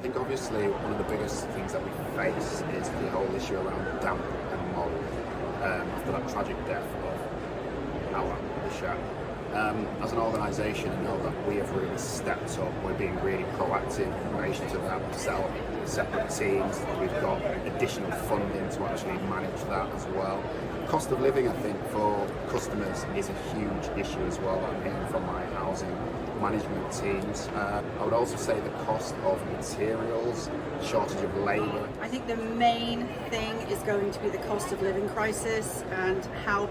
think obviously one of the biggest things that we face is the whole issue around damp and mould after that tragic death of our publisher. As an organisation, I know that we have really stepped up. We're being really proactive in relation to that. We've set up separate teams. We've got additional funding to actually manage that as well. Cost of living, I think, for customers is a huge issue as well. I'm hearing from my housing management teams. I would also say the cost of materials, shortage of labour. I think the main thing is going to be the cost of living crisis and how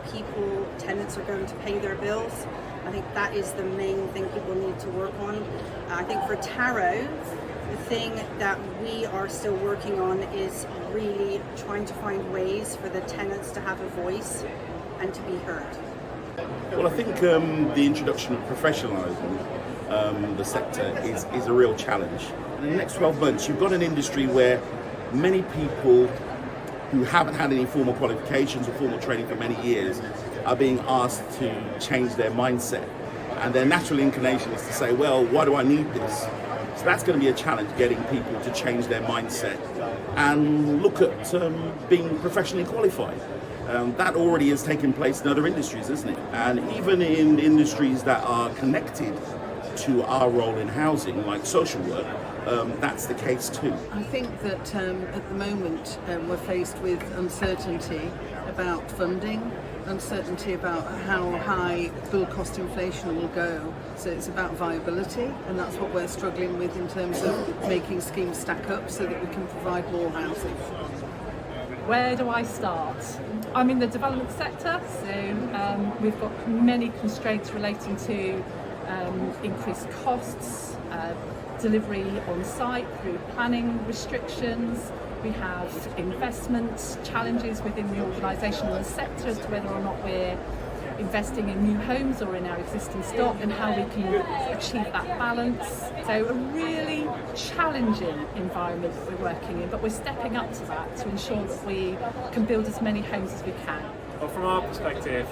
tenants are going to pay their bills. I think that is the main thing people need to work on. I think for Taro, the thing that we are still working on is really trying to find ways for the tenants to have a voice and to be heard. Well, I think the introduction of professionalism, the sector, is a real challenge. In the next 12 months, you've got an industry where many people who haven't had any formal qualifications or formal training for many years are being asked to change their mindset. And their natural inclination is to say, well, why do I need this? So that's going to be a challenge, getting people to change their mindset and look at being professionally qualified. That already has taken place in other industries, isn't it? And even in industries that are connected to our role in housing, like social work, that's the case too. I think that at the moment we're faced with uncertainty about funding, uncertainty about how high build cost inflation will go. So it's about viability, and that's what we're struggling with in terms of making schemes stack up so that we can provide more housing. Where do I start? I'm in the development sector, so we've got many constraints relating to increased costs, delivery on site through planning restrictions. We have investment challenges within the organisation and the sector as to whether or not we're investing in new homes or in our existing stock, and how we can achieve that balance. So a really challenging environment that we're working in, but we're stepping up to that to ensure that we can build as many homes as we can. Well, from our perspective,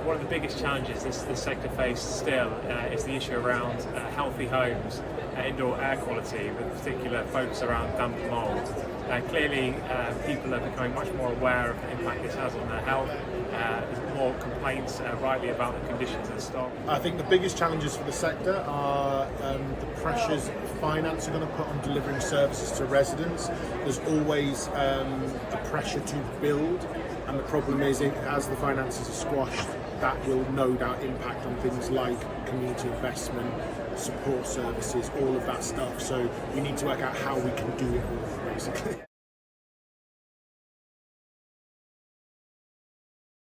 one of the biggest challenges this sector faces still is the issue around healthy homes, indoor air quality, with particular focus around damp and mould. Clearly, people are becoming much more aware of the impact this has on their health. There's more complaints rightly about the conditions of the stock. I think the biggest challenges for the sector are the pressures finance are going to put on delivering services to residents. There's always the pressure to build, and the problem is, as the finances are squashed, that will no doubt impact on things like community investment, support services, all of that stuff. So we need to work out how we can do it all, basically.